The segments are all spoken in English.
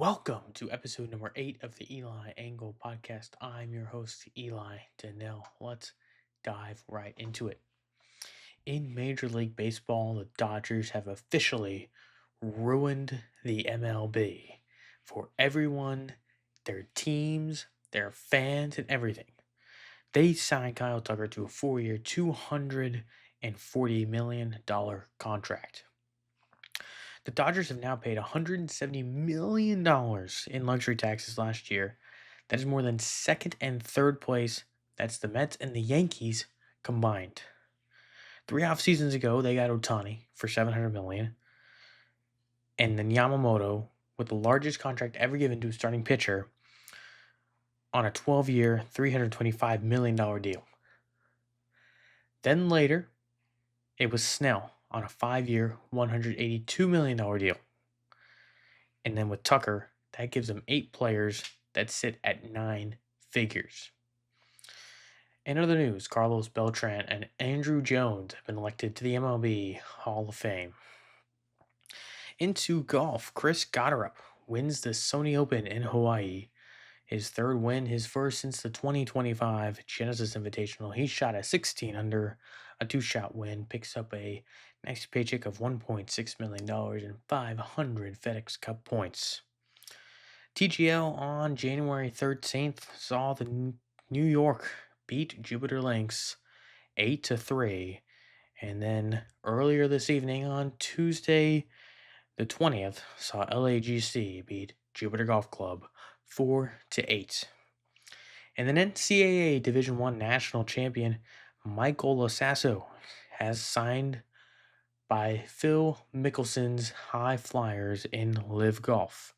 Welcome to episode number 8 of the Eli Angle podcast. I'm your host, Eli Donnell. Let's dive right into it. In Major League Baseball, the Dodgers have officially ruined the MLB for everyone, their teams, their fans, and everything. They signed Kyle Tucker to a 4-year, $240 million contract. The Dodgers have now paid $170 million in luxury taxes last year. That is more than second and third place. That's the Mets and the Yankees combined. 3 off seasons ago, they got Ohtani for $700 million, and then Yamamoto with the largest contract ever given to a starting pitcher on a 12-year, $325 million deal. Then later, it was Snell on a 5-year, $182 million deal. And then with Tucker, that gives them 8 players that sit at 9 figures. In other news, Carlos Beltran and Andrew Jones have been elected to the MLB Hall of Fame. Into golf, Chris Gotterup wins the Sony Open in Hawaii. His third win, his first since the 2025 Genesis Invitational. He shot a 16 under, a 2-shot win, picks up a nice paycheck of $1.6 million and 500 FedEx Cup points. TGL on January 13th saw the New York beat Jupiter Lynx 8-3. And then earlier this evening on Tuesday the 20th saw LAGC beat Jupiter Golf Club 4-8. And then NCAA Division I national champion Michael Losasso has signed by Phil Mickelson's High Flyers in Live Golf.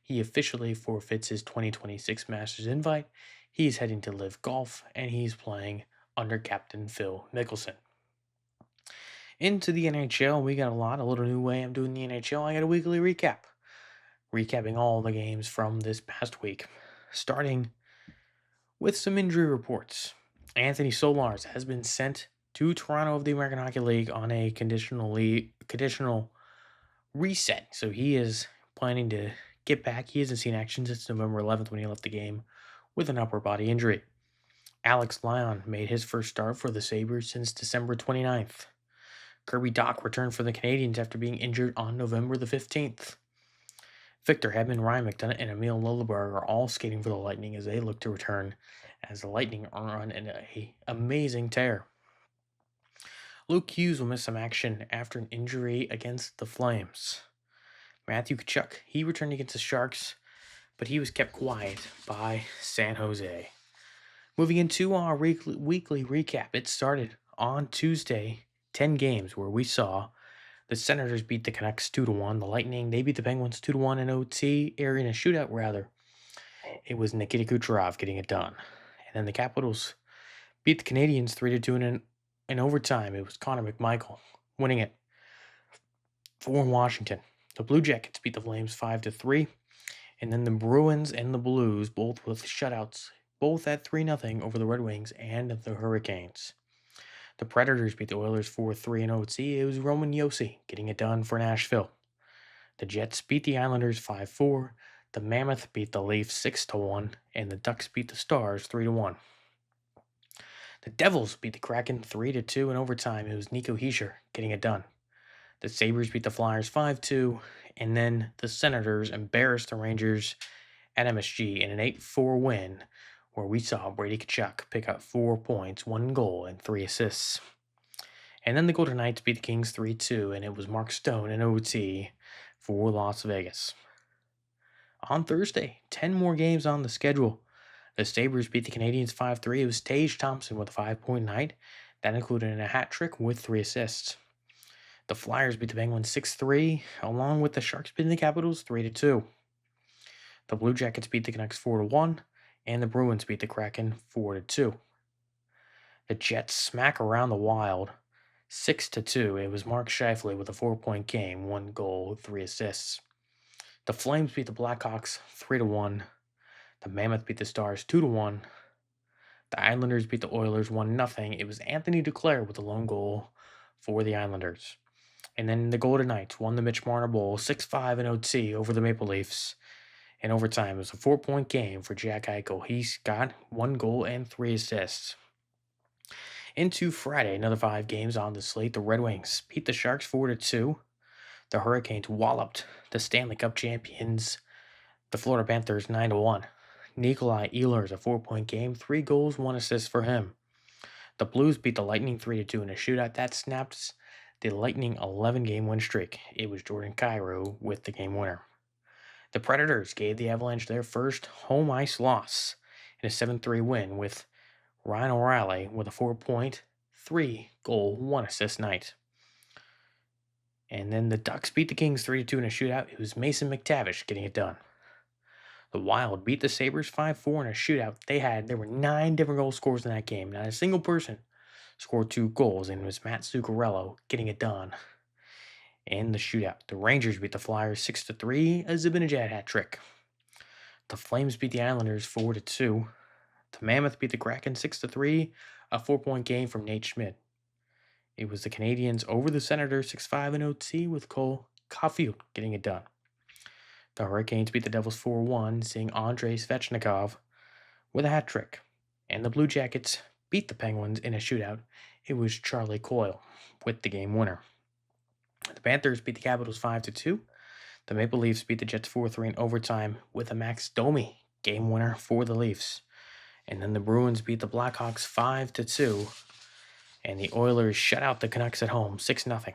He officially forfeits his 2026 Masters invite. He's heading to Live Golf, and he's playing under Captain Phil Mickelson. Into the NHL, we got a little new way I'm doing the NHL. I got a weekly recap, recapping all the games from this past week, starting with some injury reports. Anthony Solars has been sent to Toronto of the American Hockey League on a conditional reset, so he is planning to get back. He hasn't seen action since November 11th when he left the game with an upper body injury. Alex Lyon made his first start for the Sabres since December 29th. Kirby Dach returned for the Canadiens after being injured on November the 15th. Victor Hedman, Ryan McDonough, and Emil Lilleberg are all skating for the Lightning as they look to return, as the Lightning are on an amazing tear. Luke Hughes will miss some action after an injury against the Flames. Matthew Tkachuk, he returned against the Sharks, but he was kept quiet by San Jose. Moving into our weekly recap, it started on Tuesday, 10 games where we saw the Senators beat the Canucks 2-1. The Lightning, they beat the Penguins 2-1 in OT, or in a shootout rather. It was Nikita Kucherov getting it done. And then the Capitals beat the Canadiens 3-2 in overtime. It was Connor McMichael winning it for Washington. The Blue Jackets beat the Flames 5-3. And then the Bruins and the Blues, both with shutouts, both at 3-0 over the Red Wings and the Hurricanes. The Predators beat the Oilers 4-3 in OT. It was Roman Josi getting it done for Nashville. The Jets beat the Islanders 5-4. The Mammoth beat the Leafs 6-1. And the Ducks beat the Stars 3-1. The Devils beat the Kraken 3-2 in overtime. It was Nico Hischier getting it done. The Sabres beat the Flyers 5-2. And then the Senators embarrassed the Rangers at MSG in an 8-4 win, where we saw Brady Tkachuk pick up 4 points, 1 goal, and 3 assists. And then the Golden Knights beat the Kings 3-2, and it was Mark Stone in OT for Las Vegas. On Thursday, 10 more games on the schedule. The Sabres beat the Canadiens 5-3. It was Tage Thompson with a 5-point night. That included a hat trick with 3 assists. The Flyers beat the Penguins 6-3, along with the Sharks beating the Capitals 3-2. The Blue Jackets beat the Canucks 4-1, and the Bruins beat the Kraken 4-2. The Jets smack around the Wild 6-2. It was Mark Scheifele with a 4-point game, 1 goal, 3 assists. The Flames beat the Blackhawks 3-1. The Mammoth beat the Stars 2-1. The Islanders beat the Oilers 1-0. It was Anthony Duclair with a lone goal for the Islanders. And then the Golden Knights won the Mitch Marner Bowl 6-5 in OT over the Maple Leafs. In overtime, it was a 4-point game for Jack Eichel. He's got 1 goal and 3 assists. Into Friday, another 5 games on the slate. The Red Wings beat the Sharks 4-2. The Hurricanes walloped the Stanley Cup champions, the Florida Panthers 9-1. Nikolai Ehlers, a 4-point game, 3 goals, 1 assist for him. The Blues beat the Lightning 3-2 in a shootout that snapped the Lightning 11-game win streak. It was Jordan Kyrou with the game winner. The Predators gave the Avalanche their first home ice loss in a 7-3 win with Ryan O'Reilly with a 4-point, 3-goal, 1 assist night. And then the Ducks beat the Kings 3-2 in a shootout. It was Mason McTavish getting it done. The Wild beat the Sabres 5-4 in a shootout. There were 9 different goal scorers in that game. Not a single person scored 2 goals, and it was Matt Zuccarello getting it done in the shootout. The Rangers beat the Flyers 6-3, a Zibanejad hat trick. The Flames beat the Islanders 4-2. The Mammoth beat the Kraken 6-3, a 4-point game from Nate Schmidt. It was the Canadiens over the Senators 6-5 in OT with Cole Caulfield getting it done. The Hurricanes beat the Devils 4-1, seeing Andrei Svechnikov with a hat trick. And the Blue Jackets beat the Penguins in a shootout. It was Charlie Coyle with the game winner. The Panthers beat the Capitals 5-2. The Maple Leafs beat the Jets 4-3 in overtime with a Max Domi game winner for the Leafs. And then the Bruins beat the Blackhawks 5-2. And the Oilers shut out the Canucks at home 6-0.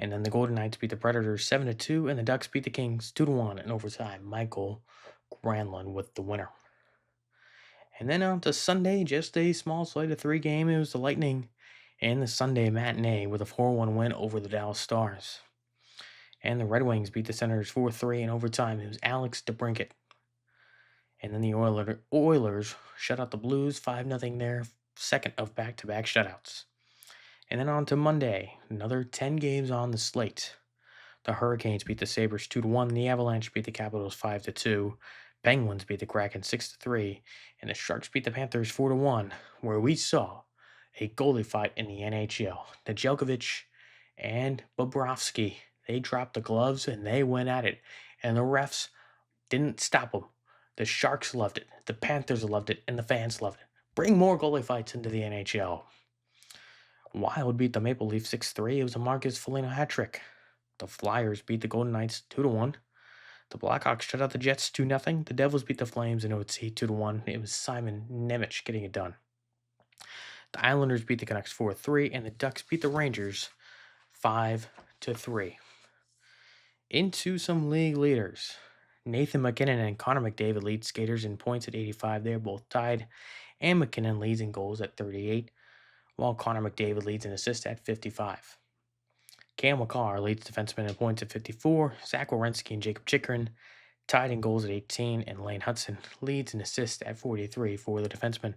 And then the Golden Knights beat the Predators 7-2, and the Ducks beat the Kings 2-1 in overtime. Michael Granlund with the winner. And then on to Sunday, just a small slate of 3 games. It was the Lightning and the Sunday matinee with a 4-1 win over the Dallas Stars. And the Red Wings beat the Senators 4-3 in overtime. It was Alex DeBrincat. And then the Oilers shut out the Blues 5-0 their second of back-to-back shutouts. And then on to Monday, another 10 games on the slate. The Hurricanes beat the Sabres 2-1, the Avalanche beat the Capitals 5-2, Penguins beat the Kraken 6-3, and the Sharks beat the Panthers 4-1, where we saw a goalie fight in the NHL. Nedeljkovic and Bobrovsky, they dropped the gloves and they went at it, and the refs didn't stop them. The Sharks loved it, the Panthers loved it, and the fans loved it. Bring more goalie fights into the NHL. Wild beat the Maple Leafs 6-3. It was a Marcus Foligno hat trick. The Flyers beat the Golden Knights 2-1. The Blackhawks shut out the Jets 2-0. The Devils beat the Flames in OT 2-1. It was Simon Nemec getting it done. The Islanders beat the Canucks 4-3, and the Ducks beat the Rangers 5-3. Into some league leaders. Nathan MacKinnon and Connor McDavid lead skaters in points at 85. They're both tied, and McKinnon leads in goals at 38, while Connor McDavid leads in assists at 55. Cam Makar leads defensemen in points at 54. Zach Werenski and Jacob Chikrin tied in goals at 18, and Lane Hudson leads in assists at 43 for the defensemen.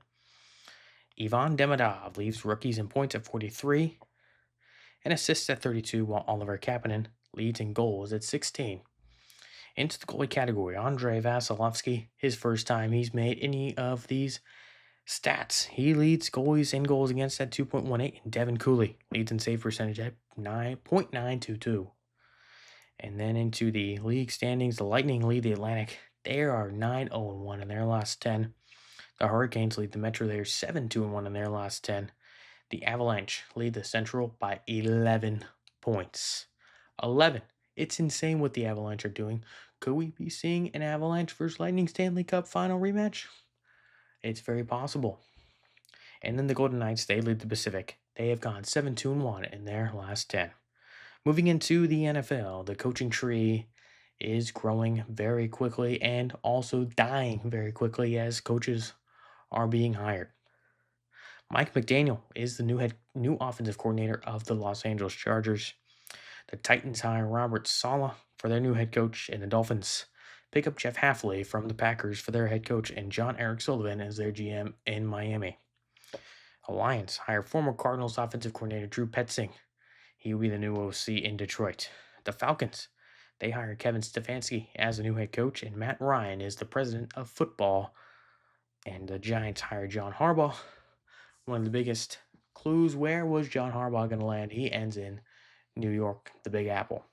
Ivan Demidov leads rookies in points at 43 and assists at 32, while Oliver Kapanen leads in goals at 16. Into the goalie category, Andrei Vasilevsky, his first time he's made any of these stats. He leads goalies in goals against at 2.18, and Devin Cooley leads in save percentage at 9.922. And then into the league standings, the Lightning lead the Atlantic. They are 9-0-1 in their last 10. The Hurricanes lead the Metro. They are 7-2-1 in their last 10. The Avalanche lead the Central by 11 points. 11. It's insane what the Avalanche are doing. Could we be seeing an Avalanche versus Lightning Stanley Cup final rematch? It's very possible. And then the Golden Knights, they lead the Pacific. They have gone 7-2-1 in their last 10. Moving into the NFL, the coaching tree is growing very quickly and also dying very quickly as coaches are being hired. Mike McDaniel is the new offensive coordinator of the Los Angeles Chargers. The Titans hire Robert Saleh for their new head coach, and the Dolphins pick up Jeff Hafley from the Packers for their head coach and John Eric Sullivan as their GM in Miami. The Lions hire former Cardinals offensive coordinator Drew Petzing. He will be the new OC in Detroit. The Falcons, they hire Kevin Stefanski as the new head coach, and Matt Ryan is the president of football. And the Giants hire John Harbaugh. One of the biggest clues, where was John Harbaugh going to land? He ends in New York, the Big Apple.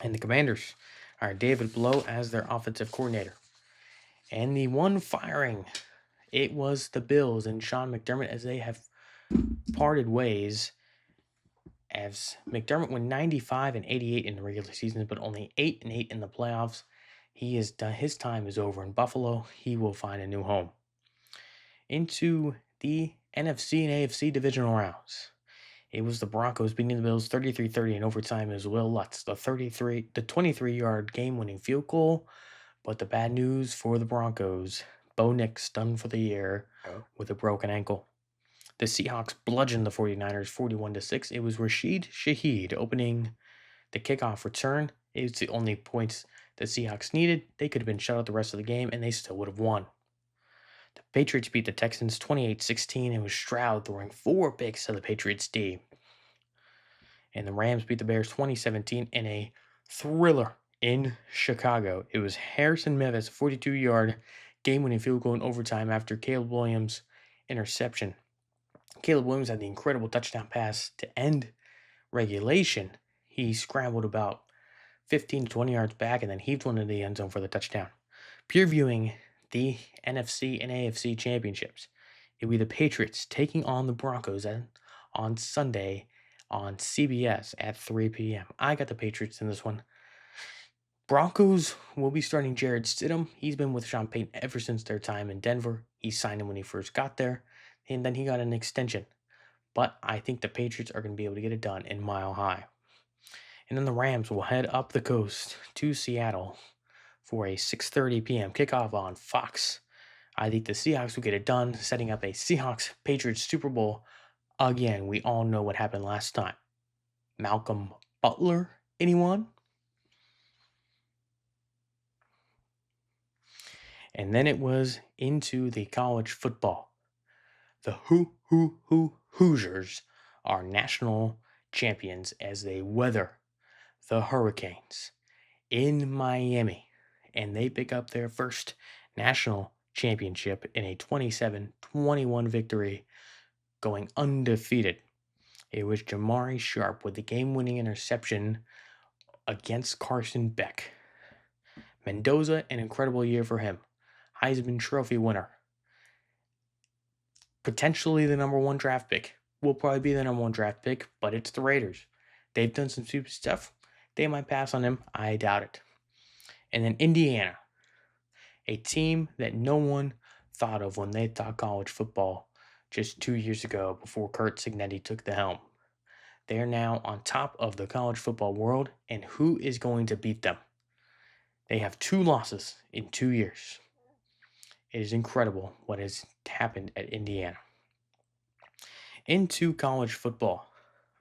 And the Commanders, All right, David Blow as their offensive coordinator. And the one firing, it was the Bills and Sean McDermott, as they have parted ways. As McDermott went 95 and 88 in the regular season, but only 8 and 8 in the playoffs. He is done. His time is over in Buffalo. He will find a new home. Into the NFC and AFC divisional rounds. It was the Broncos beating the Bills 33-30 in overtime as Will Lutz, the 23-yard game-winning field goal. But the bad news for the Broncos, Bo Nix done for the year with a broken ankle. The Seahawks bludgeoned the 49ers 41-6. It was Rashid Shaheed opening the kickoff return. It was the only points the Seahawks needed. They could have been shut out the rest of the game, and they still would have won. The Patriots beat the Texans 28-16, and was Stroud throwing 4 picks to the Patriots D. And the Rams beat the Bears 2017 in a thriller in Chicago. It was Harrison Mevis, 42-yard game-winning field goal in overtime after Caleb Williams' interception. Caleb Williams had the incredible touchdown pass to end regulation. He scrambled about 15 to 20 yards back and then heaved one into the end zone for the touchdown. Previewing the NFC and AFC championships, it will be the Patriots taking on the Broncos on Sunday on CBS at 3 p.m. I got the Patriots in this one. Broncos will be starting Jared Stidham. He's been with Sean Payton ever since their time in Denver. He signed him when he first got there, and then he got an extension. But I think the Patriots are going to be able to get it done in Mile High. And then the Rams will head up the coast to Seattle for a 6:30 p.m. kickoff on Fox. I think the Seahawks will get it done, setting up a Seahawks-Patriots Super Bowl. Again, we all know what happened last time. Malcolm Butler, anyone? And then it was into the college football. The Hoosiers are national champions as they weather the Hurricanes in Miami. And they pick up their first national championship in a 27-21 victory, going undefeated. It was Jamari Sharp with the game-winning interception against Carson Beck. Mendoza, an incredible year for him. Heisman Trophy winner. Potentially the number 1 draft pick. Will probably be the number 1 draft pick, but it's the Raiders. They've done some stupid stuff. They might pass on him. I doubt it. And then Indiana, a team that no one thought of when they thought college football just 2 years ago before Curt Cignetti took the helm. They are now on top of the college football world, and who is going to beat them? They have 2 losses in 2 years. It is incredible what has happened at Indiana. Into college football,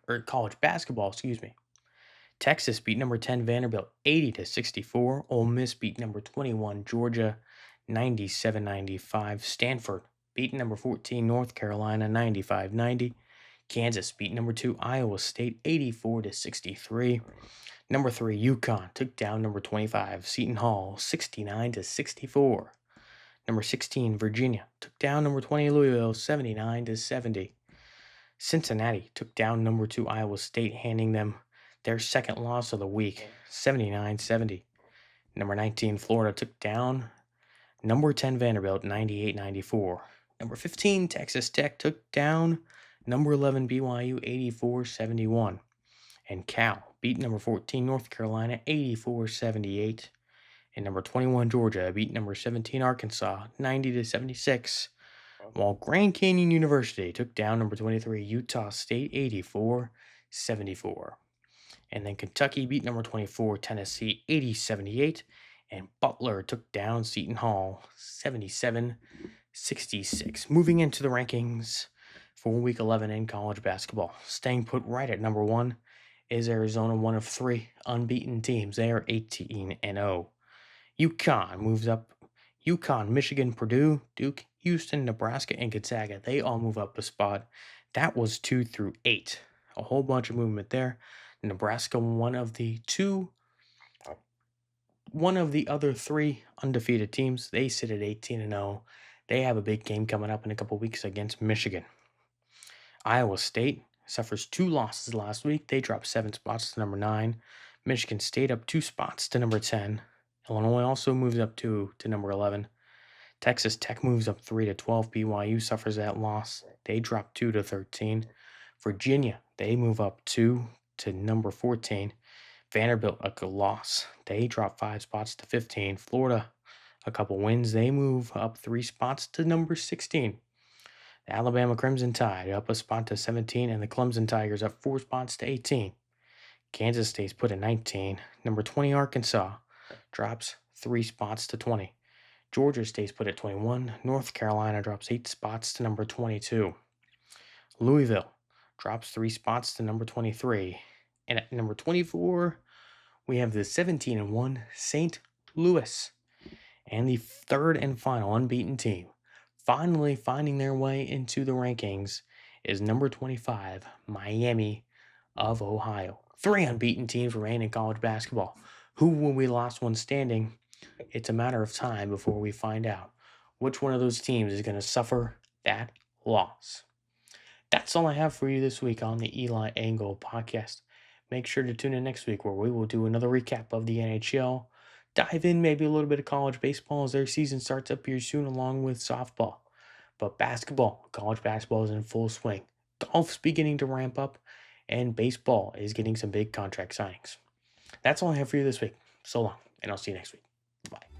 or college basketball, Texas beat number 10 Vanderbilt 80-64. Ole Miss beat number 21 Georgia 97-95. Stanford beat number 14 North Carolina 95-90. Kansas beat number 2 Iowa State 84-63. Number 3 UConn took down number 25 Seton Hall 69-64. Number 16 Virginia took down number 20 Louisville 79-70. Cincinnati took down number 2 Iowa State, handing them their second loss of the week, 79-70. Number 19 Florida took down number 10 Vanderbilt, 98-94. Number 15 Texas Tech took down number 11 BYU, 84-71. And Cal beat number 14 North Carolina, 84-78. And number 21 Georgia beat number 17 Arkansas, 90-76. While Grand Canyon University took down number 23 Utah State 84-74. And then Kentucky beat number 24 Tennessee 80-78. And Butler took down Seton Hall 77-66. Moving into the rankings for week 11 in college basketball. Staying put right at number 1 is Arizona, one of 3 unbeaten teams. They are 18-0. UConn moves up. UConn, Michigan, Purdue, Duke, Houston, Nebraska, and Gonzaga. They all move up a spot. That was 2 through 8. A whole bunch of movement there. Nebraska, one of the other 3 undefeated teams. They sit at 18-0. They have a big game coming up in a couple weeks against Michigan. Iowa State suffers 2 losses last week. They dropped 7 spots to number 9. Michigan State up 2 spots to number 10. Illinois also moves up 2 to number 11. Texas Tech moves up 3 to 12. BYU suffers that loss. They drop 2 to 13. Virginia, they move up 2 to number 14. Vanderbilt, a loss. They drop 5 spots to 15. Florida, a couple wins. They move up 3 spots to number 16. The Alabama Crimson Tide up a spot to 17, and the Clemson Tigers up 4 spots to 18. Kansas State's put at 19. Number 20, Arkansas, drops 3 spots to 20. Georgia stays put at 21. North Carolina drops 8 spots to number 22. Louisville drops 3 spots to number 23. And at number 24, we have the 17-1 St. Louis. And the third and final unbeaten team, finally finding their way into the rankings, is number 25, Miami of Ohio. 3 unbeaten teams remain in college basketball. Who will be the last one standing? It's a matter of time before we find out which one of those teams is going to suffer that loss. That's all I have for you this week on the Eli Angle podcast. Make sure to tune in next week where we will do another recap of the NHL, dive in maybe a little bit of college baseball as their season starts up here soon along with softball. But basketball, college basketball is in full swing. Golf's beginning to ramp up, and baseball is getting some big contract signings. That's all I have for you this week. So long, and I'll see you next week. Bye.